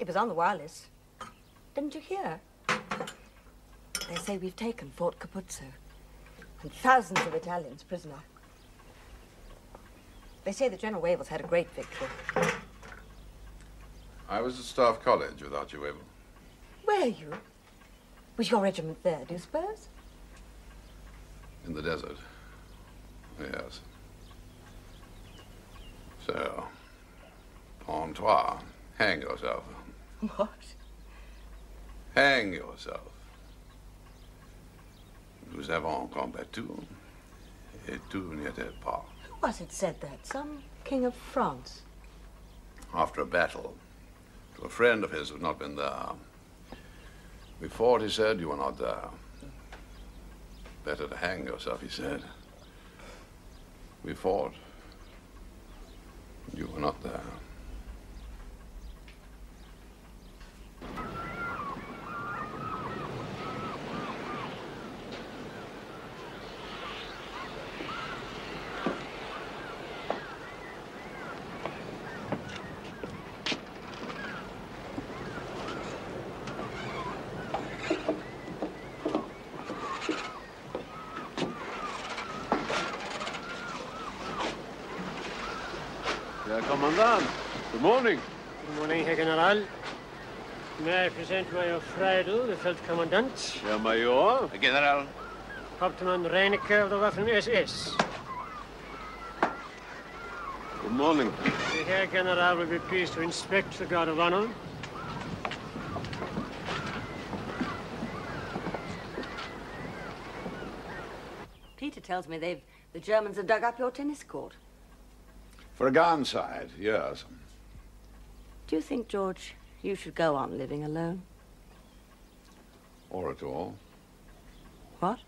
It was on the wireless. Didn't you hear? They say we've taken Fort Capuzzo and thousands of Italians prisoner. They say that General Wavell's had a great victory. I was at Staff College without you, Wavell. Were you? Was your regiment there, do you suppose? In the desert. Yes. So, Pontois, hang yourself. What? Hang yourself. Nous avons combattu, et tout n'était pas. Who was it said that? Some king of France? After a battle, to a friend of his who had not been there. We fought, he said, you were not there. Better to hang yourself, he said. We fought, you were not there. Commandant, good morning. Good morning, Herr General. May I present Major Freidel, the Feldkommandant? Herr Major. General. Hauptmann Reinecke of the Waffen-SS. Good morning. The Herr General will be pleased to inspect the Guard of Honor. Peter tells me the Germans have dug up your tennis court. For a gun side, yes. Do you think, George, you should go on living alone? Or at all. What?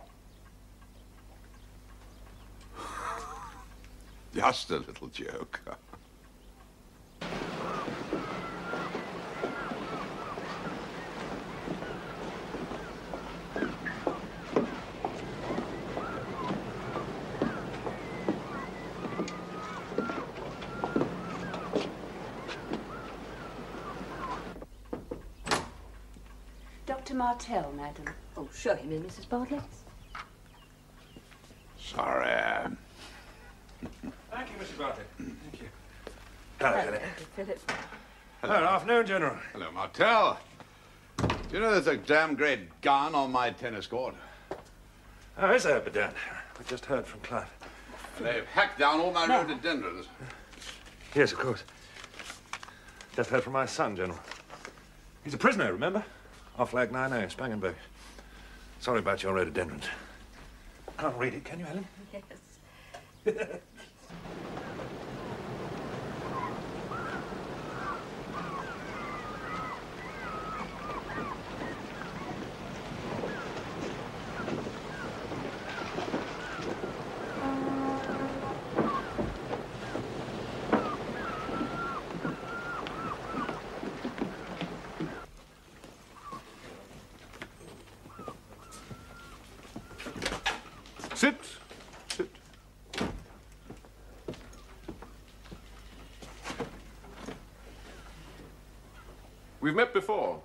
Just a little joke. Dr. Martell, madam. Oh, show him in, Mrs. Bartlett. Sorry. Thank you, Mr. Bartlett. Thank you. Hello, Philip. Philip. Hello, afternoon, General. Hello, Martell. Do you know there's a damn great gun on my tennis court? Oh, is there, Badan? I just heard from Clive. They've hacked down all my rhododendrons. Yes, of course. Just heard from my son, General. He's a prisoner, remember? Off Flag 9A, Spangenberg. Sorry about your rhododendrons. I'll read it, can you, Helen? Yes. Sit. Sit. We've met before.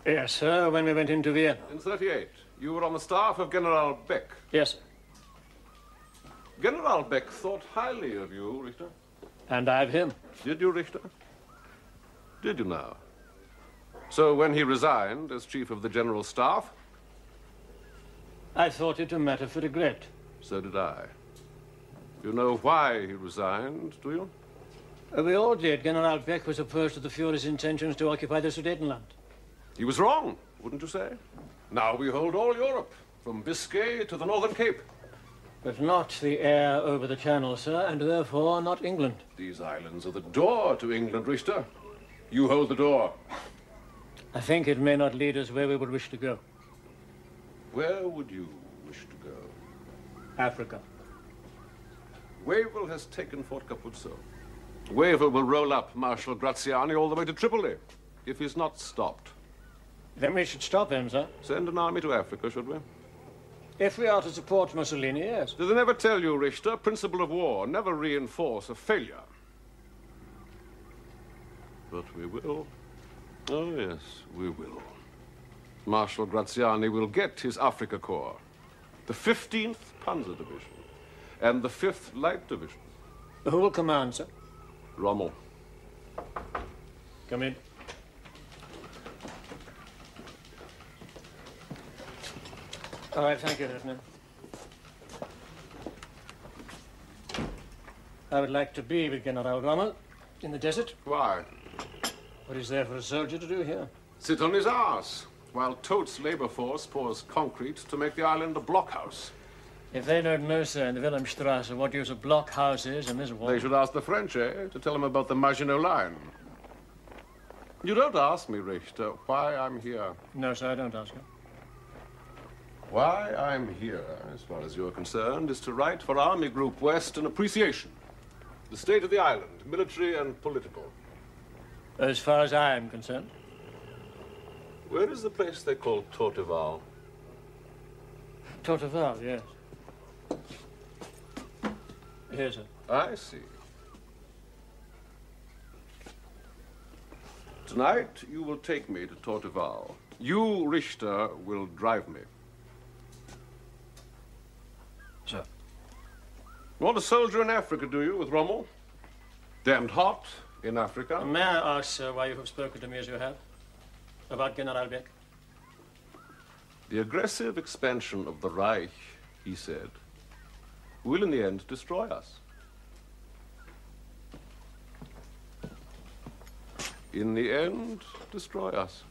Yes, sir, when we went into Vienna. In '38. You were on the staff of General Beck. Yes, sir. General Beck thought highly of you, Richter. And I've him. Did you, Richter? Did you now? So when he resigned as chief of the General Staff? I thought it a matter for regret. So did I. You know why he resigned, do you? We all did. General Beck was opposed to the Fuhrer's intentions to occupy the Sudetenland. He was wrong, wouldn't you say? Now we hold all Europe, from Biscay to the Northern Cape. But not the air over the Channel, sir, and therefore not England. These islands are the door to England, Richter. You hold the door. I think it may not lead us where we would wish to go. Where would you wish to go? Africa. Wavell has taken Fort Capuzzo. Wavell will roll up Marshal Graziani all the way to Tripoli, if he's not stopped. Then we should stop him, sir. Send an army to Africa, should we? If we are to support Mussolini, yes. Do they never tell you, Richter, principle of war, never reinforce a failure? But we will. Oh, yes, we will. Marshal Graziani will get his Africa Corps, the 15th Panzer Division, and the 5th Light Division. Who will command, sir? Rommel. Come in. All right, thank you, Lieutenant. I would like to be with General Rommel in the desert. Why? What is there for a soldier to do here? Sit on his ass, while Tote's labor force pours concrete to make the island a blockhouse. If they don't know, sir, in the Wilhelmstrasse what use a blockhouse is in this war... They should ask the French, eh, to tell them about the Maginot Line. You don't ask me, Richter, why I'm here. No, sir, I don't ask you. Why I'm here, as far as you're concerned, is to write for Army Group West an appreciation. The state of the island, military and political. As far as I am concerned. Where is the place they call Torteval? Torteval, yes. Here, sir. I see. Tonight, you will take me to Torteval. You, Richter, will drive me. Sir. You want a soldier in Africa, do you, with Rommel? Damned hot in Africa. May I ask, sir, why you have spoken to me as you have? About General Beck? The aggressive expansion of the Reich, he said, will in the end destroy us. In the end, destroy us.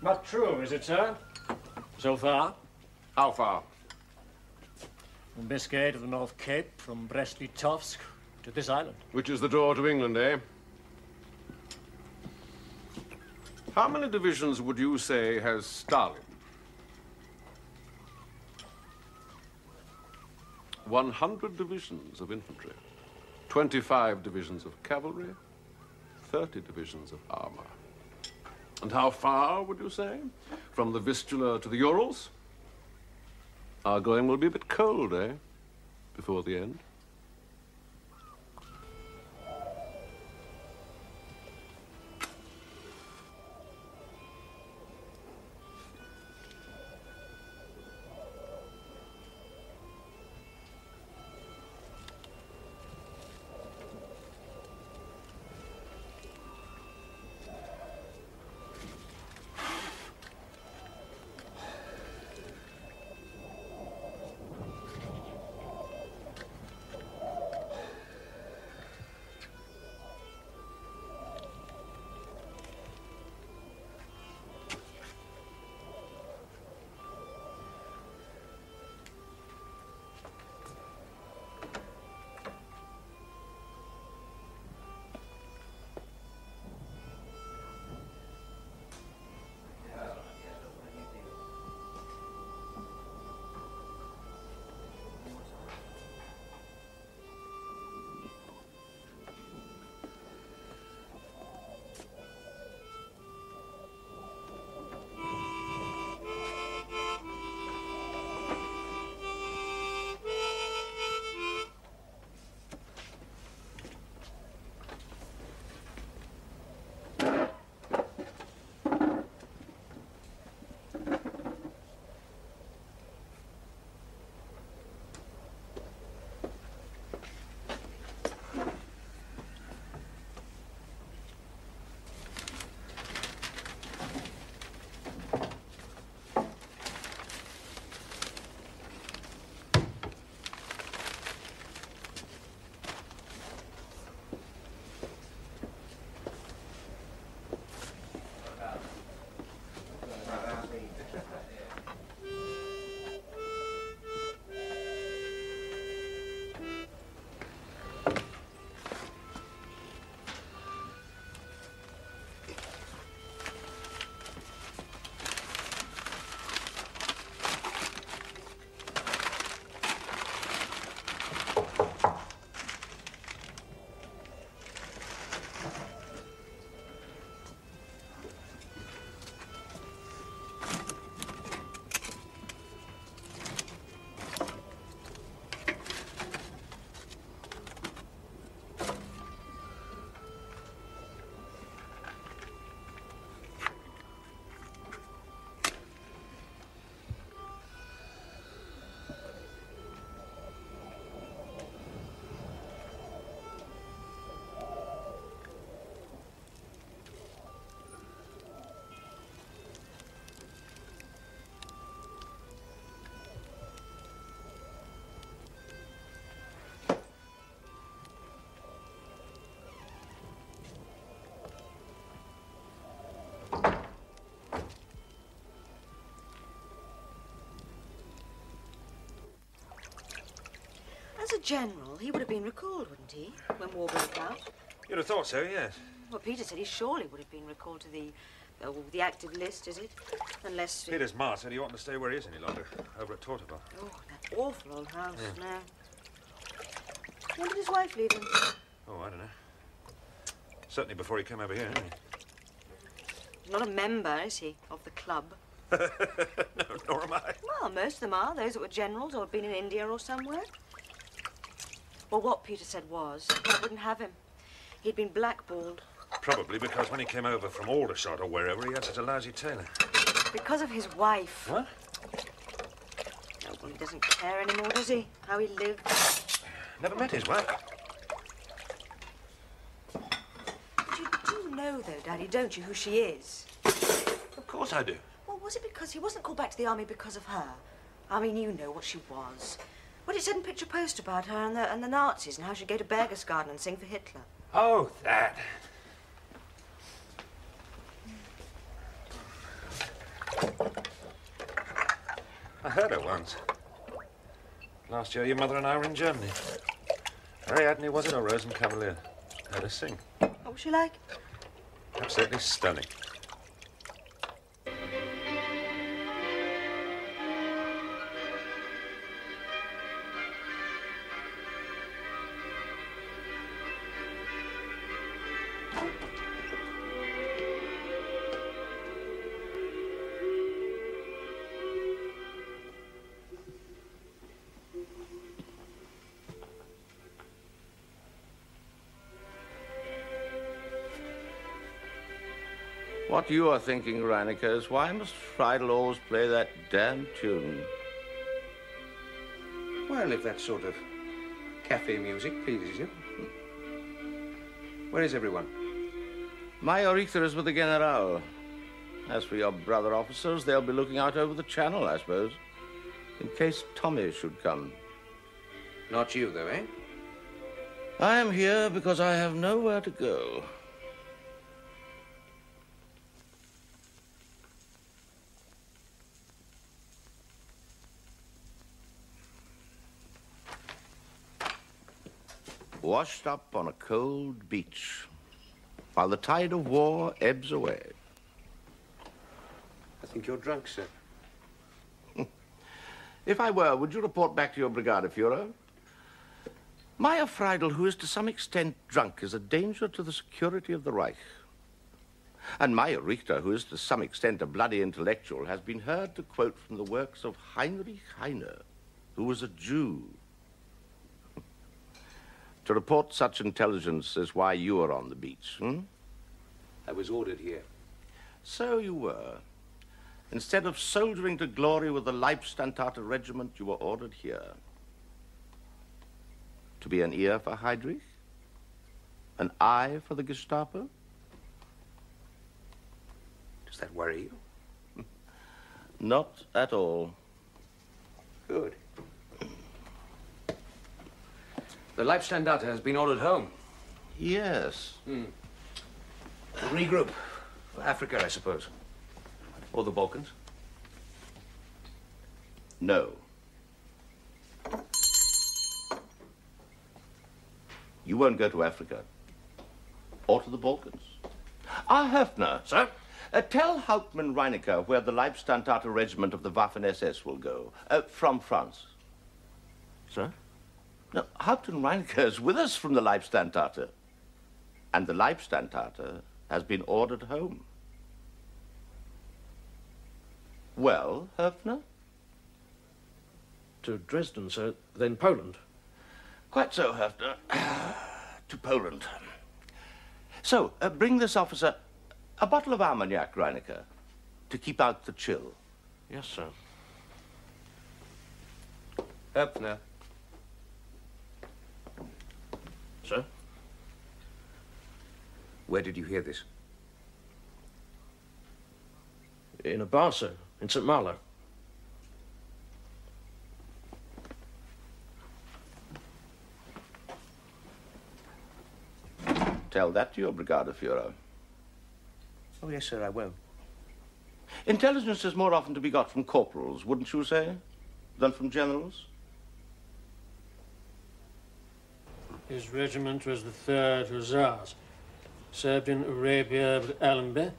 Not true, is it, sir? So far? How far? From Biscay to the North Cape, from Brest-Litovsk to this island. Which is the door to England, eh? How many divisions would you say has Stalin? 100 divisions of infantry, 25 divisions of cavalry, 30 divisions of armor. And how far, would you say? From the Vistula to the Urals? Our going will be a bit cold, eh? Before the end. As a general, he would have been recalled, wouldn't he, when war broke out? You'd have thought so, yes. Well, Peter said he surely would have been recalled to the active list, is it? Unless... Peter's ma said he oughtn't to stay where he is any longer, over at Torteval. Oh, that awful old house, no. When did his wife leave him? Oh, I don't know. Certainly before he came over here, didn't He's not a member, is he, of the club? he? No, nor am I. Well, most of them are, those that were generals or had been in India or somewhere. Well, what Peter said was, I wouldn't have him. He'd been blackballed. Probably because when he came over from Aldershot or wherever, he had such a lousy tailor. Because of his wife. What? Oh, well, he doesn't care anymore, does he? How he lived. Never met his wife. But you do know, though, Daddy, don't you, who she is? Of course I do. Well, was it because he wasn't called back to the army because of her? I mean, you know what she was. What it said in Picture Post about her and the Nazis and how she'd go to Berchtesgaden and sing for Hitler. Oh, that. I heard her once. Last year, your mother and I were in Germany. Ariadne, was it, or Rosencavalier? Heard her sing. What was she like? Absolutely stunning. What you are thinking, Reinecker, is why must Friedel always play that damn tune? Well, if that sort of cafe music pleases you. Where is everyone? Major Richter is with the General. As for your brother officers, they'll be looking out over the channel, I suppose, in case Tommy should come. Not you, though, eh? I am here because I have nowhere to go. Washed up on a cold beach, while the tide of war ebbs away. I think you're drunk, sir. If I were, would you report back to your Brigadeführer? Major Friedel, who is to some extent drunk, is a danger to the security of the Reich. And Major Richter, who is to some extent a bloody intellectual, has been heard to quote from the works of Heinrich Heine, who was a Jew. To report such intelligence is why you are on the beach, hmm? I was ordered here. So you were. Instead of soldiering to glory with the Leibstandarte regiment, you were ordered here. To be an ear for Heydrich? An eye for the Gestapo? Does that worry you? Not at all. Good. The Leibstandarte has been ordered home. Yes. Regroup. For Africa, I suppose. Or the Balkans. No. You won't go to Africa. Or to the Balkans. Ah, Höfner. Sir? Tell Hauptmann Reinecker where the Leibstandarte regiment of the Waffen-SS will go. From France. Sir? No, Hauptmann Reinecker is with us from the Leibstandarte. And the Leibstandarte has been ordered home. Well, Höfner? To Dresden, sir, then Poland. Quite so, Höfner. To Poland. So, bring this officer a bottle of Armagnac, Reinecker, to keep out the chill. Yes, sir. Höpfner. Sir? Where did you hear this? In a bar, sir, in St. Malo. Tell that to your Brigadeführer. Oh, yes, sir, I will. Intelligence is more often to be got from corporals, wouldn't you say, than from generals? His regiment was the 3rd Hussars. Served in Arabia with Allenby.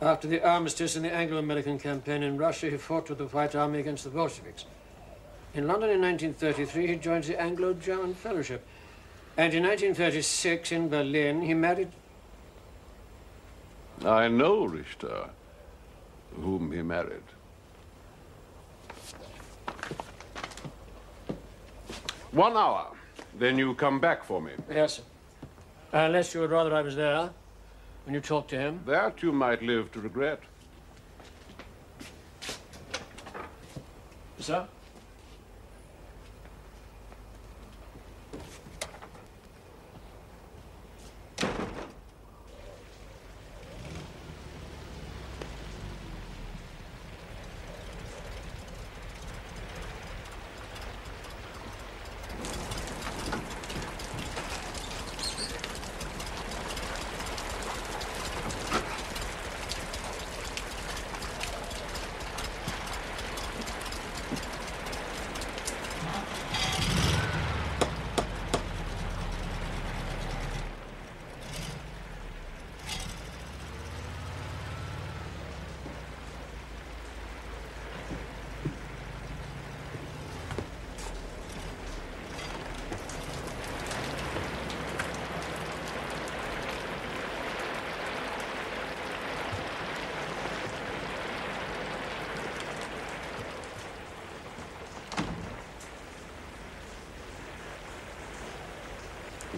After the armistice in the Anglo-American campaign in Russia, he fought with the White Army against the Bolsheviks. In London in 1933, he joined the Anglo-German Fellowship. And in 1936, in Berlin, he married... I know Richter, whom he married. One hour. Then you come back for me. Yes, sir. Unless you would rather I was there when you talked to him. That you might live to regret. Sir?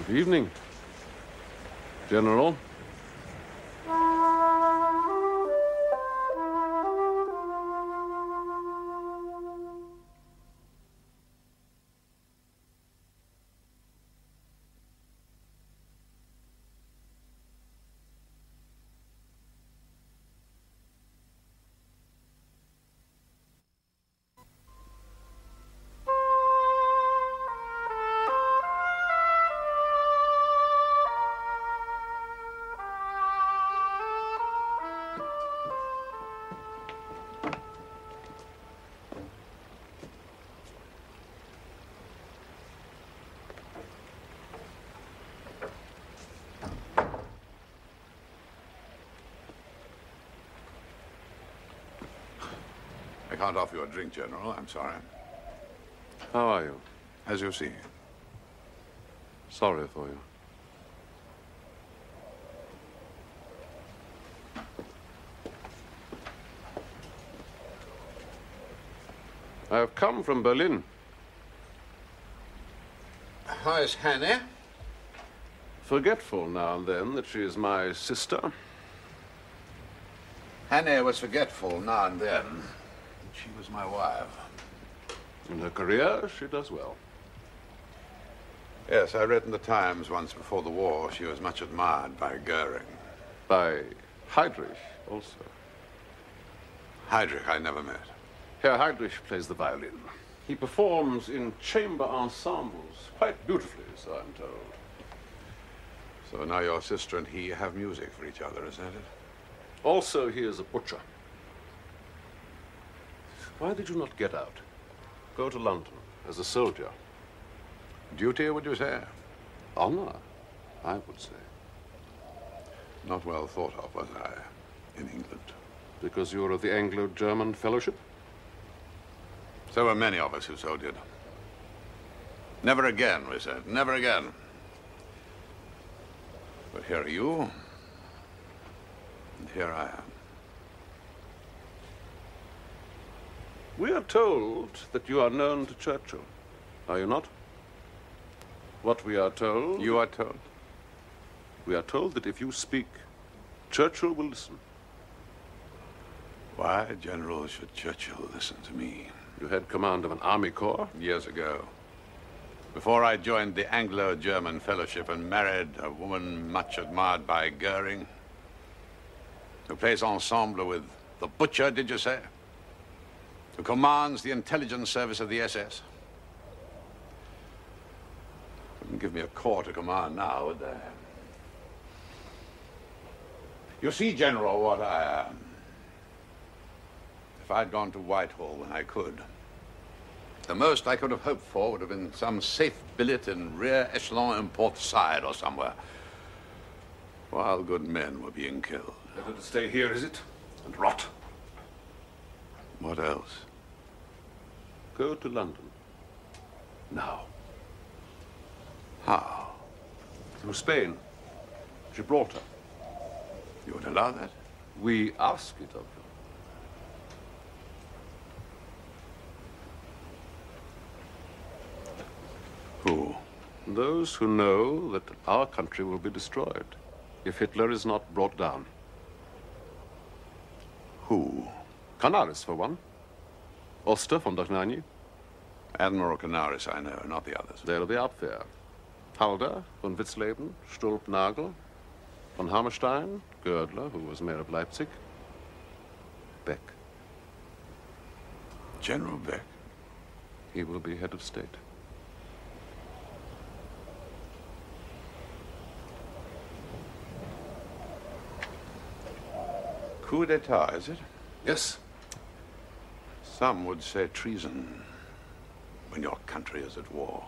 Good evening, General. I can't offer you a drink, General. I'm sorry. How are you? As you see. Sorry for you. I have come from Berlin. How is Hannah? Forgetful now and then that she is my sister. Hannah was forgetful now and then. She was my wife. In her career, she does well. Yes, I read in the Times once before the war she was much admired by Goering. By Heydrich, also. Heydrich I never met. Herr Heydrich plays the violin. He performs in chamber ensembles quite beautifully, so I'm told. So now your sister and he have music for each other, is that it? Also, he is a butcher. Why did you not get out? Go to London as a soldier. Duty, would you say? Honor, I would say. Not well thought of, was I, in England? Because you were of the Anglo-German Fellowship? There were many of us who so did. Never again, we said. Never again. But here are you, and here I am. We are told that you are known to Churchill. Are you not? What we are told... You are told? We are told that if you speak, Churchill will listen. Why, General, should Churchill listen to me? You had command of an army corps? Years ago. Before I joined the Anglo-German Fellowship and married a woman much admired by Goering, who plays ensemble with the butcher, did you say? Who commands the intelligence service of the SS. Wouldn't give me a corps to command now, would they? You see, General, what I am. If I'd gone to Whitehall when I could, The most I could have hoped for would have been some safe billet in rear echelon in Port Said or somewhere, while good men were being killed. Better to stay here, is it? And rot. What else? Go to London. Now. How? Through Spain. Gibraltar. You would allow that? We ask it of you. Who? Those who know that our country will be destroyed if Hitler is not brought down. Who? Canaris, for one. Oster von der Gnani. Admiral Canaris, I know, not the others. They'll be out there. Halder, von Witzleben, Stulp-Nagel, von Hammerstein, Gödler, who was mayor of Leipzig, Beck. General Beck? He will be head of state. Coup d'etat, is it? Yes. Some would say treason when your country is at war.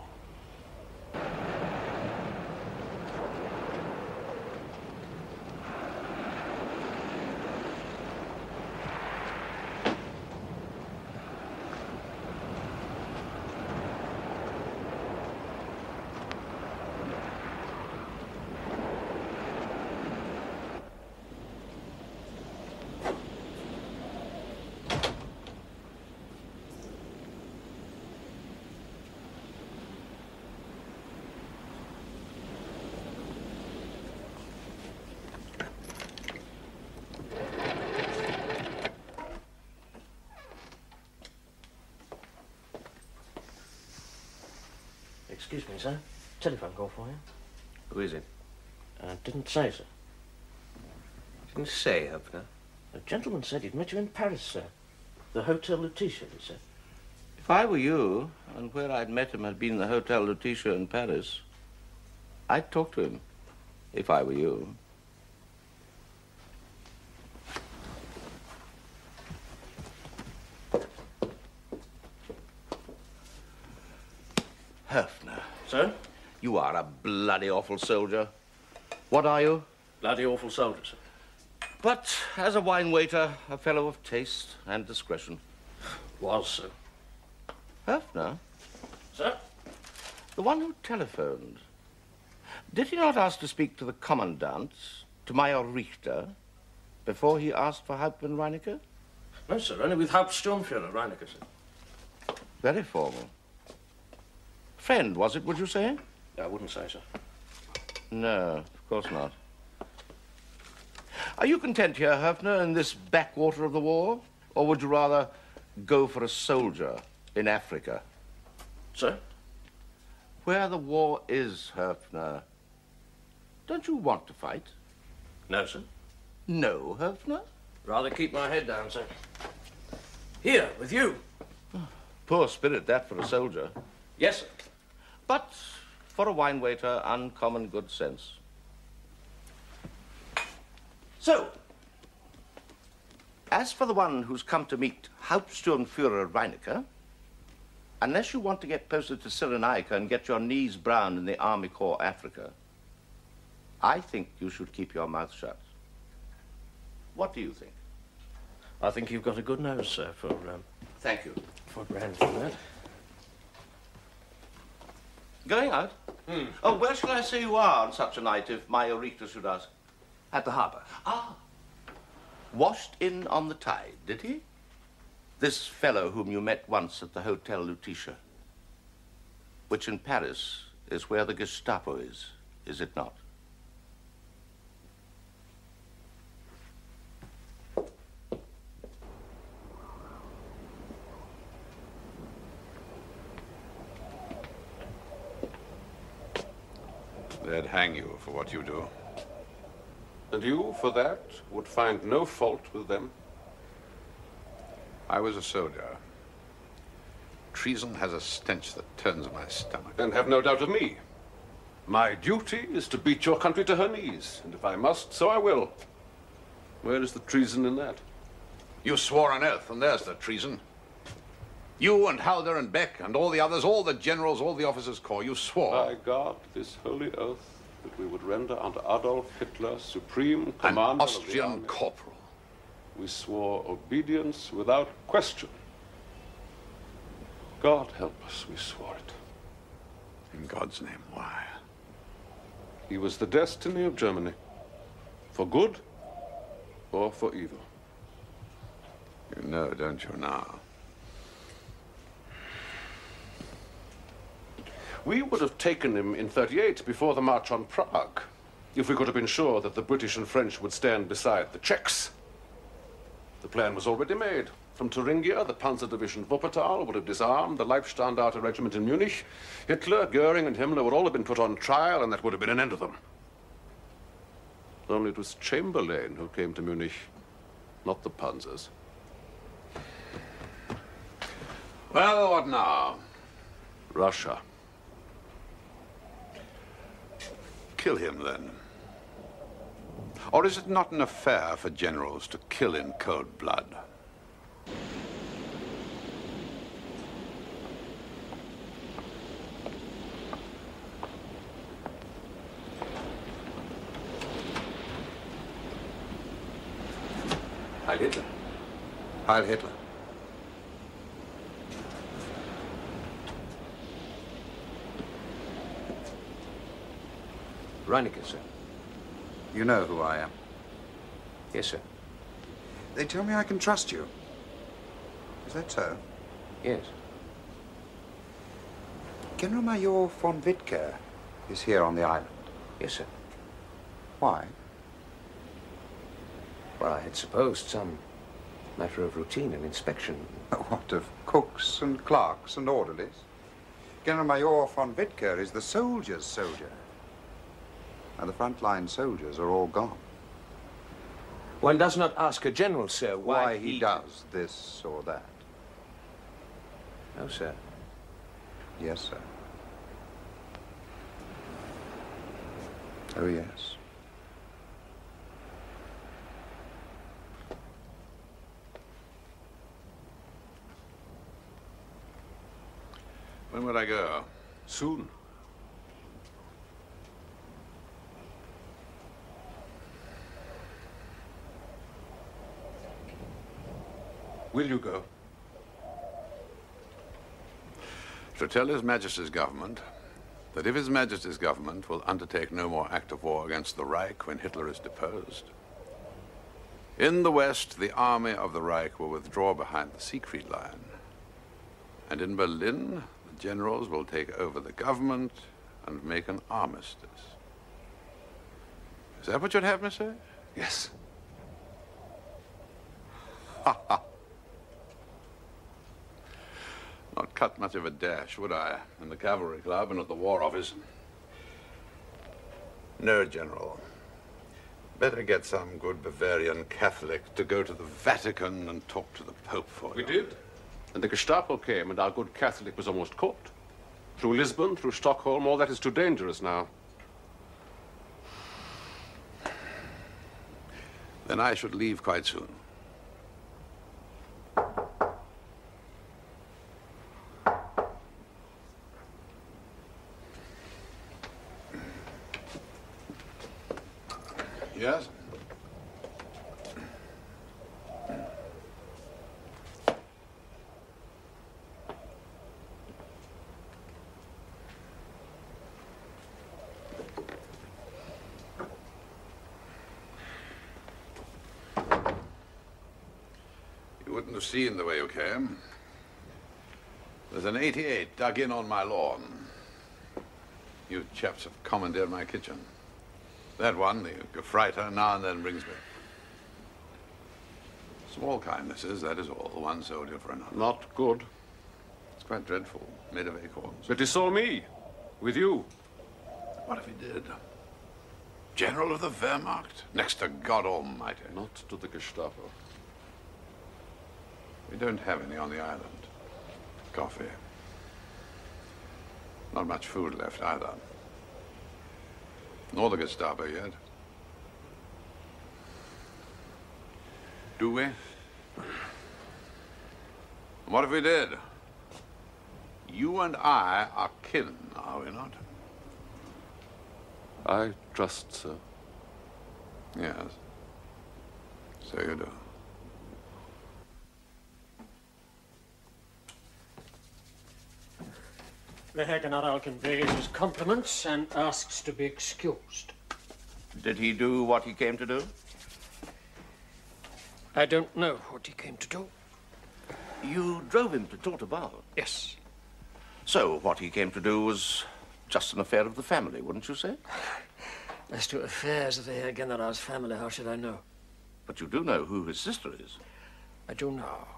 Excuse me, sir. Telephone call for you. Who is it? Didn't say, sir. Didn't say, Hupner. The gentleman said he'd met you in Paris, sir. The Hotel Lutetia, he said. If I were you, and where I'd met him had been the Hotel Lutetia in Paris, I'd talk to him, if I were you. Höfner. Sir? You are a bloody awful soldier. What are you? Bloody awful soldier, sir. But as a wine waiter, a fellow of taste and discretion. Was, sir. Höfner? Sir? The one who telephoned. Did he not ask to speak to the Commandant, to Major Richter, before he asked for Hauptmann Reinecke? No, sir. Only with Hauptsturmführer Reinecke, sir. Very formal. Friend, was it, would you say? I wouldn't say, sir. No, of course not. Are you content here, Höfner, in this backwater of the war? Or would you rather go for a soldier in Africa? Sir? Where the war is, Höfner, don't you want to fight? No, sir. No, Höfner? Rather keep my head down, sir. Here, with you. Poor spirit, that for a soldier. Yes, sir. But for a wine waiter, uncommon good sense. So, as for the one who's come to meet Hauptsturmführer Reinecke, unless you want to get posted to Cyrenaica and get your knees brown in the Army Corps Africa, I think you should keep your mouth shut. What do you think? I think you've got a good nose, sir, for, Thank you. for brandy and that. Going out? Oh, where shall I say you are on such a night, if Major Richter should ask? At the harbour. Ah. Washed in on the tide, did he? This fellow whom you met once at the Hotel Lutetia, which in Paris is where the Gestapo is it not? They'd hang you for what you do. And you, for that, would find no fault with them? I was a soldier. Treason has a stench that turns my stomach. Then have no doubt of me. My duty is to beat your country to her knees, and if I must, so I will. Where is the treason in that? You swore an oath, and there's the treason. You and Halder and Beck and all the others, all the generals, all the officers' corps, you swore. By God, this holy oath that we would render unto Adolf Hitler supreme commander An Austrian of the army. corporal. We swore obedience without question. God help us, we swore it. In God's name, why? He was the destiny of Germany, for good or for evil. You know, don't you now? We would have taken him in '38 before the march on Prague, if we could have been sure that the British and French would stand beside the Czechs. The plan was already made. From Thuringia, the Panzer Division Wuppertal would have disarmed the Leibstandarte Regiment in Munich. Hitler, Goering, and Himmler would all have been put on trial, and that would have been an end of them. Only it was Chamberlain who came to Munich, not the Panzers. Well, what now? Russia. Kill him, then. Or is it not an affair for generals to kill in cold blood? Heil Hitler. Heil Hitler. Reinecke, sir. You know who I am. Yes, sir. They tell me I can trust you. Is that so? Yes. General Major von Wittker is here on the island. Yes, sir. Why? Well, I had supposed some matter of routine and inspection. What, of cooks and clerks and orderlies? General Major von Wittker is the soldier's soldier. And the frontline soldiers are all gone. One does not ask a general, sir, Why he does this or that. No, sir. Yes, sir. Oh, yes. When would I go? Soon. Will you go? To tell His Majesty's government that if His Majesty's government will undertake no more act of war against the Reich when Hitler is deposed, in the West, the army of the Reich will withdraw behind the Siegfried Line. And in Berlin, the generals will take over the government and make an armistice. Is that what you'd have me say? Yes. Ha ha. Not cut much of a dash, would I? In the Cavalry Club and at the War Office. No, General. Better get some good Bavarian Catholic to go to the Vatican and talk to the Pope for you. We did. And the Gestapo came, and our good Catholic was almost caught. Through Lisbon, through Stockholm, all that is too dangerous now. Then I should leave quite soon. Yes? You wouldn't have seen the way you came. There's an 88 dug in on my lawn. You chaps have commandeered my kitchen. That one, the Gefreiter, now and then brings me. Small kindnesses, that is all. One soldier for another. Not good. It's quite dreadful. Made of acorns. But he saw me. With you. What if he did? General of the Wehrmacht? Next to God Almighty. Not to the Gestapo. We don't have any on the island. Coffee. Not much food left either. Nor the Gestapo yet. Do we? And what if we did? You and I are kin, are we not? I trust so. Yes. So you do. The Herr General conveys his compliments and asks to be excused. Did he do what he came to do? I don't know what he came to do. You drove him to Torteval? Yes. So what he came to do was just an affair of the family, wouldn't you say? As to affairs of the Herr General's family, how should I know? But you do know who his sister is. I do know.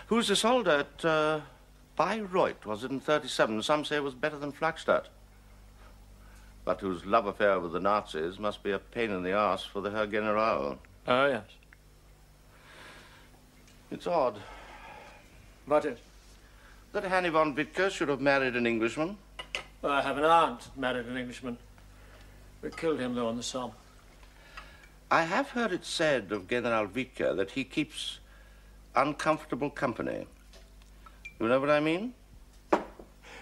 Who's Isolde at Bayreuth? Was it in 37? Some say it was better than Flagstadt. But whose love affair with the Nazis must be a pain in the arse for the Herr General. Oh, yes. It's odd. What is? That Hanny von Wittke should have married an Englishman. Well, I have an aunt that married an Englishman. We killed him, though, on the Somme. I have heard it said of General Wittke that he keeps uncomfortable company. You know what I mean?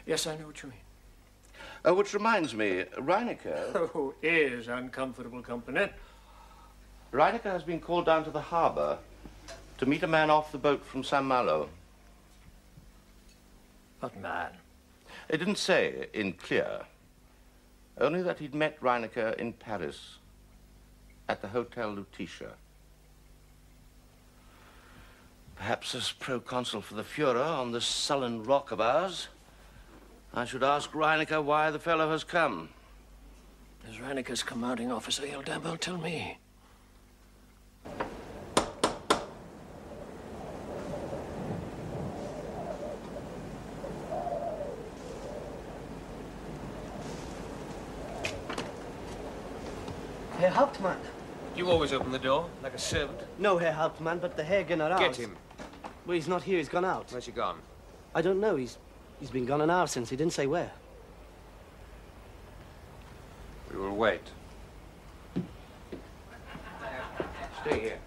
Yes, I know what you mean. Which reminds me, Reinecke... Who is uncomfortable company? Reinecke has been called down to the harbor to meet a man off the boat from Saint-Malo. What man? It didn't say in clear, only that he'd met Reinecke in Paris at the Hotel Lutetia. Perhaps as proconsul for the Fuhrer on this sullen rock of ours, I should ask Reinecke why the fellow has come. As Reinecke's commanding officer, he'll damn well tell me. Herr Hauptmann. You always open the door, like a servant. No, Herr Hauptmann, but the Herr General... Get him. Well, he's not here. He's gone out. Where's he gone? I don't know. He's been gone an hour since. He didn't say where. We will wait. Stay here.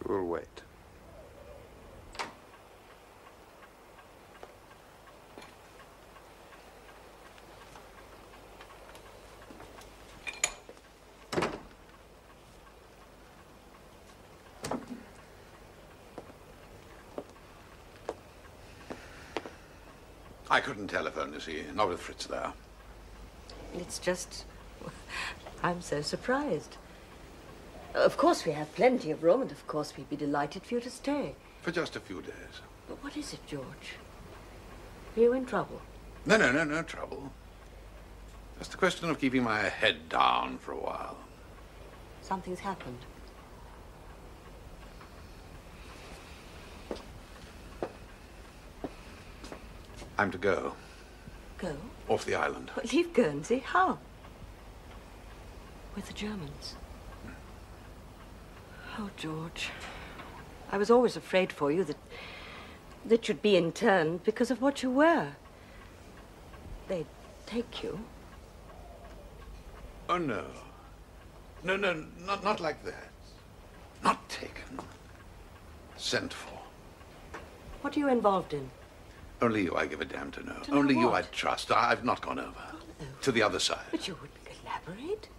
We'll wait. I couldn't telephone, you see, not with Fritz there. It's just... I'm so surprised. Of course we have plenty of room, and of course we'd be delighted for you to stay. For just a few days. But what is it, George? Are you in trouble? No trouble. Just a question of keeping my head down for a while. Something's happened. I'm to go. Go? Off the island. Well, leave Guernsey? How? With the Germans. Oh, George. I was always afraid for you that you'd be interned because of what you were. They'd take you. Oh, no. No, not like that. Not taken. Sent for. What are you involved in? Only you I give a damn to know. To know Only you I what? trust. I've not gone over. To the other side. But you wouldn't elaborate.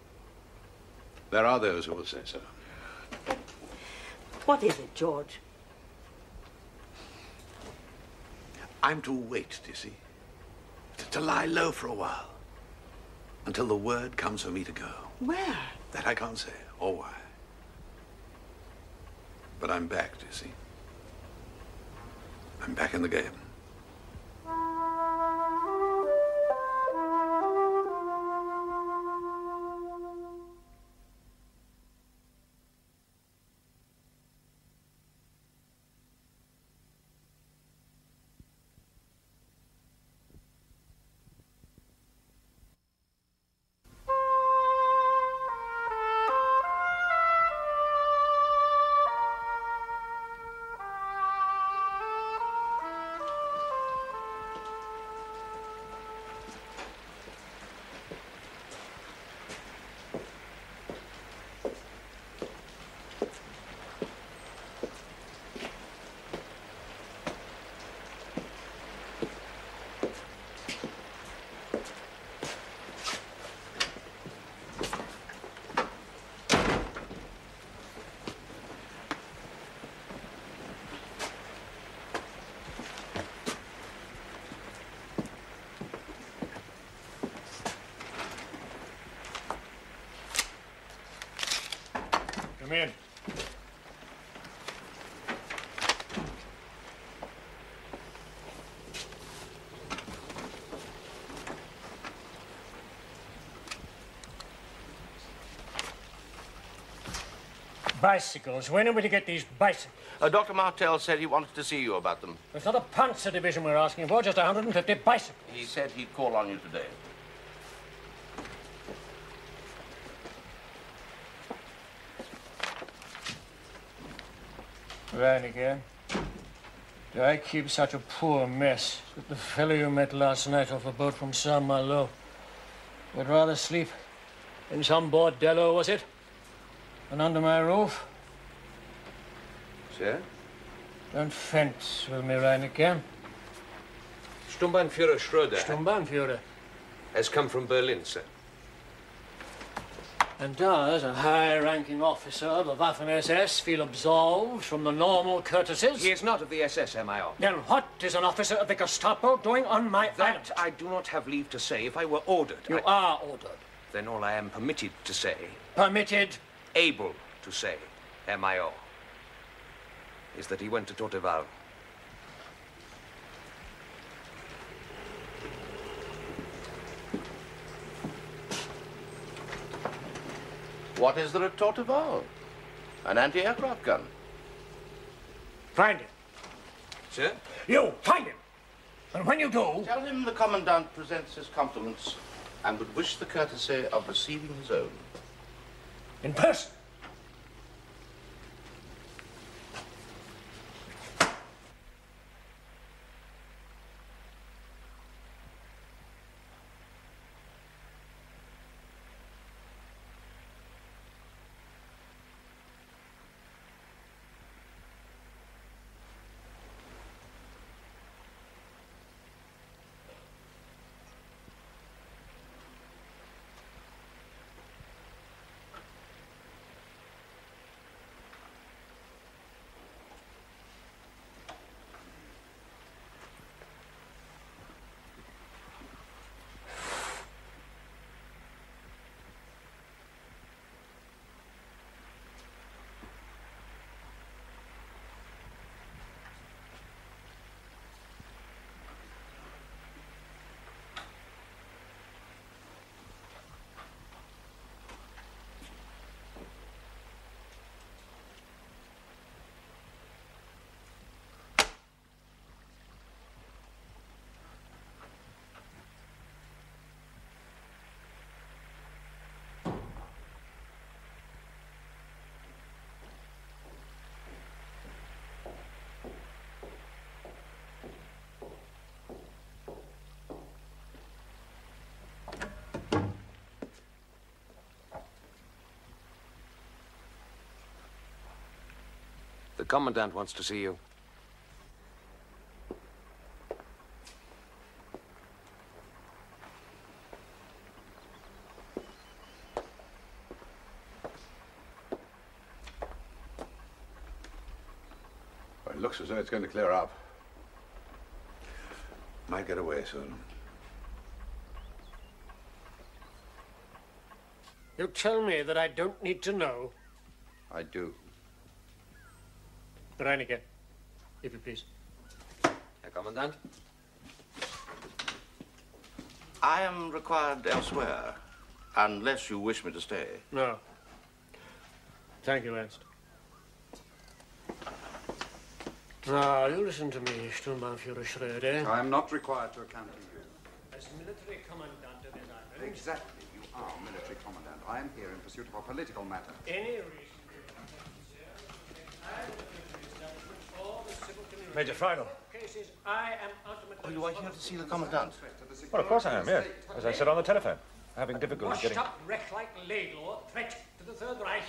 There are those who will say so. What is it, George? I'm to wait, do you see? To lie low for a while. Until the word comes for me to go. Where? That I can't say, or why. But I'm back, do you see? I'm back in the game. Come in. Bicycles. When are we to get these bicycles? Dr. Martell said he wanted to see you about them. It's not a Panzer division we're asking for, just 150 bicycles. He said he'd call on you today. Reinecke, do I keep such a poor mess that the fellow you met last night off a boat from Saint-Malo would rather sleep in some bordello, was it, than under my roof? Sir? Don't fence with me, Reinecke. Sturmbannführer Schröder Sturmbannführer. has come from Berlin, sir. And does a high-ranking officer of the Waffen-SS feel absolved from the normal courtesies? He is not of the SS, MIO. Then what is an officer of the Gestapo doing on my island? That I do not have leave to say. If I were ordered... You are ordered. Then all I am permitted to say... Permitted? Able to say, MIO, is that he went to Torteval. What is there at Torteval? An anti-aircraft gun. Find him. Sir? You, find him. And when you do... Tell him the Commandant presents his compliments and would wish the courtesy of receiving his own. In person. The Commandant wants to see you. Well, it looks as though it's going to clear up. Might get away soon. You tell me that I don't need to know. I do. Reinecke, if you please. Herr Commandant? I am required elsewhere, unless you wish me to stay. No. Thank you, Ernst. Now, you listen to me, Sturmbannführer Schröder. I am not required to accompany you. As military commandant of this island... Exactly, you are military commandant. I am here in pursuit of a political matter. Any reason... Major Friedel. Oh, you are here to see the Commandant? Well, of course I am, yes. As I said on the telephone. Having difficulty Washed getting... up wreck like Laidlaw, threat to the Third Reich.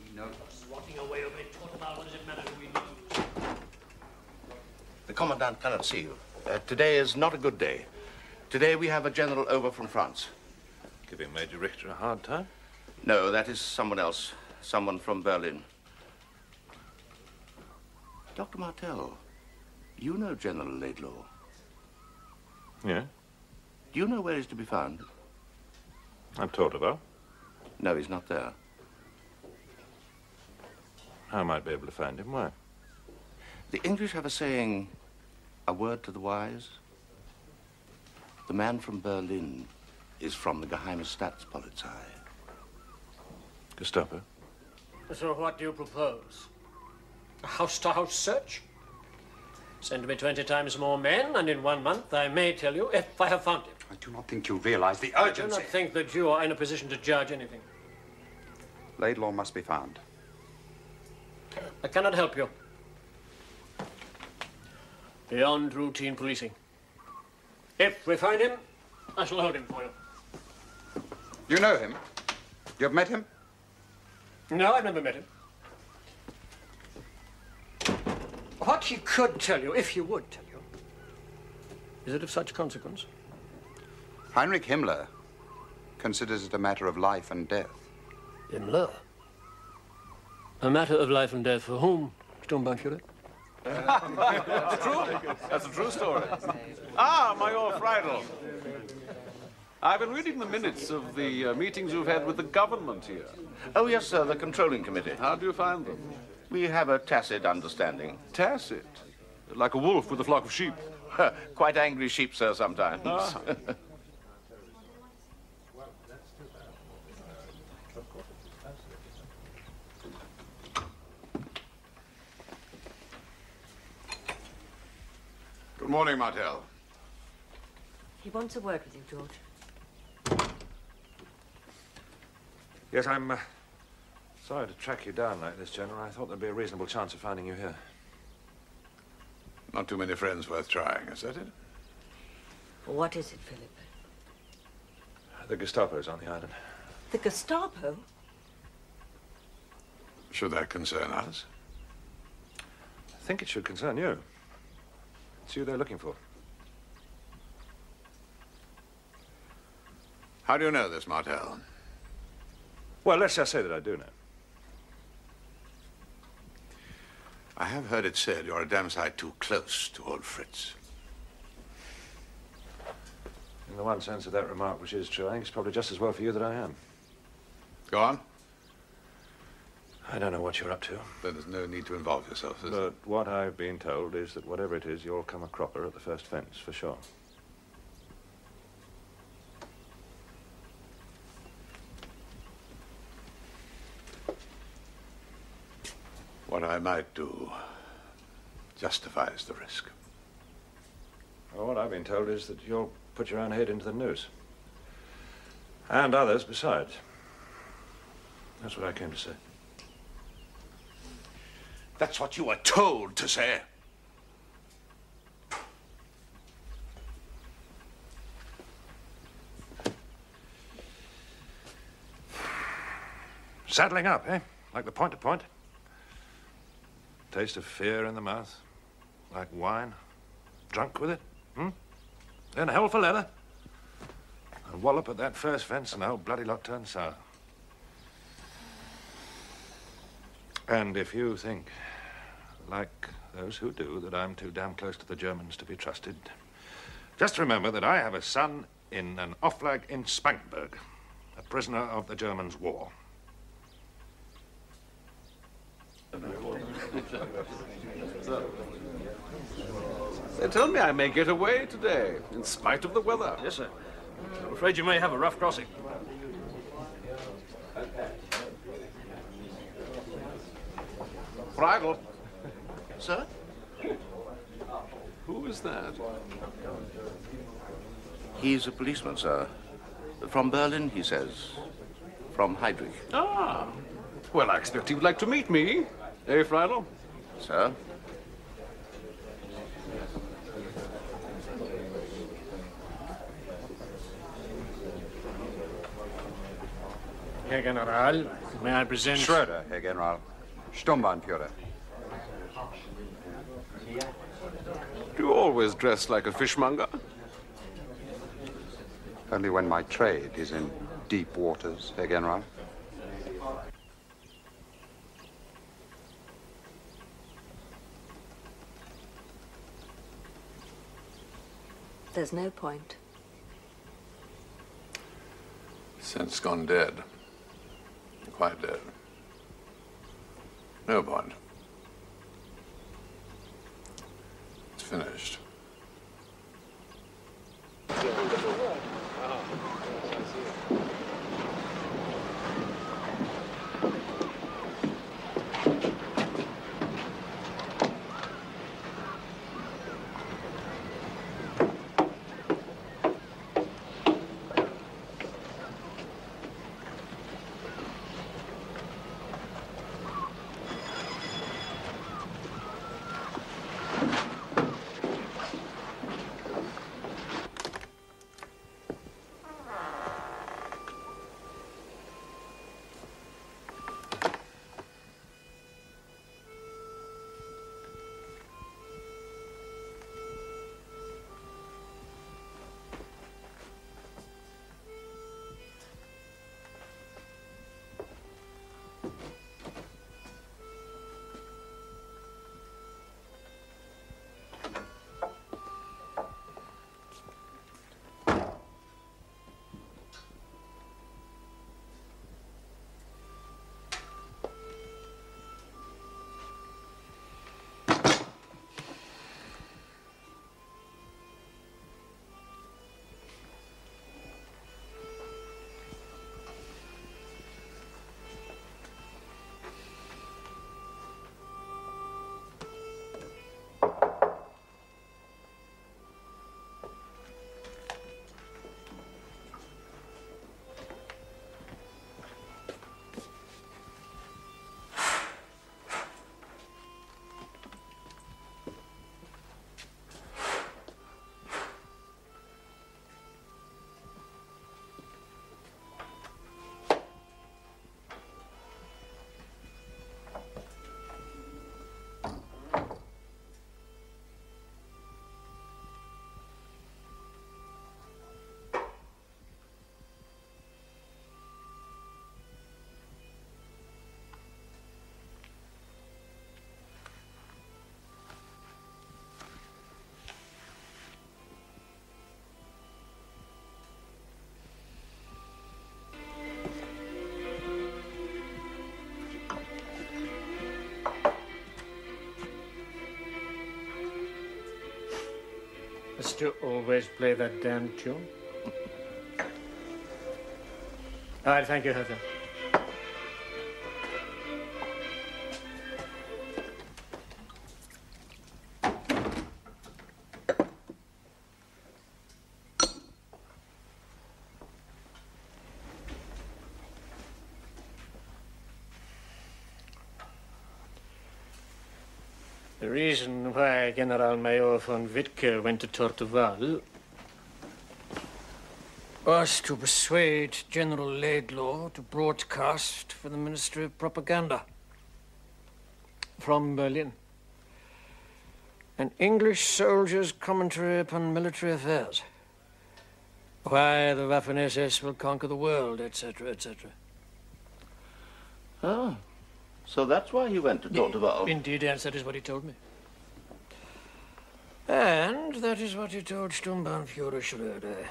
He knows. Rotting away over it, Torteval, what does it matter who we know? The Commandant cannot see you. Today is not a good day. Today we have a general over from France. Giving Major Richter a hard time? No, that is someone else. Someone from Berlin. Dr. Martell, you know General Laidlaw. Yeah? Do you know where he's to be found? I'm told about. No, he's not there. I might be able to find him. Why? The English have a saying, a word to the wise. The man from Berlin is from the Geheime Staatspolizei. Gestapo? So what do you propose? A house-to-house search? Send me 20 times more men, and in 1 month I may tell you if I have found him. I do not think you realize the I urgency. do not think that you are in a position to judge anything. Laidlaw must be found. I cannot help you. Beyond routine policing. If we find him, I shall hold him for you. You know him? You have met him? No, I've never met him. What he could tell you, if he would tell you, is it of such consequence? Heinrich Himmler considers it a matter of life and death. Himmler? A matter of life and death for whom, Sturmbannführer? That's true. That's a true story. Ah, Major Friedel. I've been reading the minutes of the meetings you've had with the government here. Oh, yes, sir, the controlling committee. How do you find them? We have a tacit understanding. Tacit? Like a wolf with a flock of sheep. Quite angry sheep, sir, sometimes. Ah. Good morning, Martel. He wants a word with you, George. Yes, I'm sorry to track you down like this, General. I thought there'd be a reasonable chance of finding you here. Not too many friends worth trying, is that it? What is it, Philip? The Gestapo's on the island. The Gestapo? Should that concern us? I think it should concern you. It's you they're looking for. How do you know this, Martel? Well, let's just say that I do know. I have heard it said you're a damn sight too close to old Fritz. In the one sense of that remark, which is true, I think it's probably just as well for you that I am. Go on. I don't know what you're up to. Then there's no need to involve yourself, is there? But what I've been told is that whatever it is, you'll come a cropper at the first fence, for sure. What I might do justifies the risk. Well, what I've been told is that you'll put your own head into the noose. And others besides. That's what I came to say. That's what you were told to say. Saddling up, eh? Like the point-to-point. Taste of fear in the mouth. Like wine. Drunk with it. Then hell for leather. And wallop at that first fence and the whole bloody lot turns sour. And if you think, like those who do, that I'm too damn close to the Germans to be trusted, just remember that I have a son in an Auflag in Spangenberg, a prisoner of the Germans' war. They tell me I may get away today, in spite of the weather. Yes, sir. I'm afraid you may have a rough crossing. Friedel. Sir? Who is that? He's a policeman, sir. From Berlin, he says. From Heydrich. Ah. Well, I expect he would like to meet me. Eh, Friedel? Sir? Herr General, may I present... Schroeder, Herr General. Sturmbannführer. Do you always dress like a fishmonger? Only when my trade is in deep waters, Herr General. There's no point. Since gone dead. Quite dead. No point. It's finished. Must you always play that damn tune? All right, thank you, Hertha. The reason why General-Major von Wittke went to Torteval was to persuade General Laidlaw to broadcast for the Ministry of Propaganda from Berlin an English soldier's commentary upon military affairs, why the Waffen-SS will conquer the world, etc., etc. Oh. So that's why he went to Torteval? Indeed, yes, that is what he told me. And that is what he told Sturmbannführer Schröder.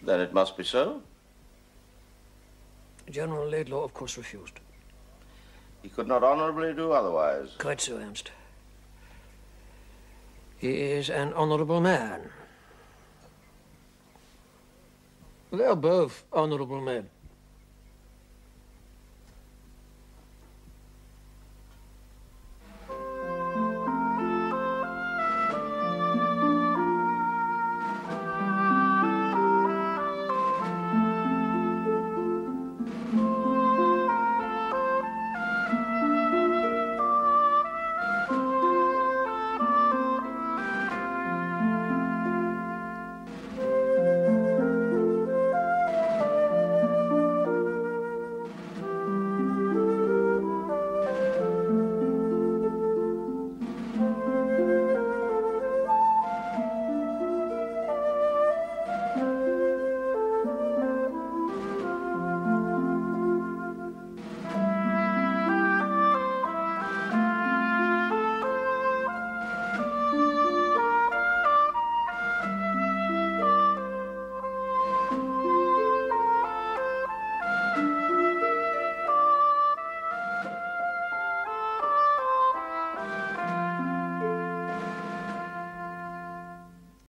Then it must be so? General Laidlaw, of course, refused. He could not honorably do otherwise. Quite so, Ernst. He is an honorable man. They are both honorable men.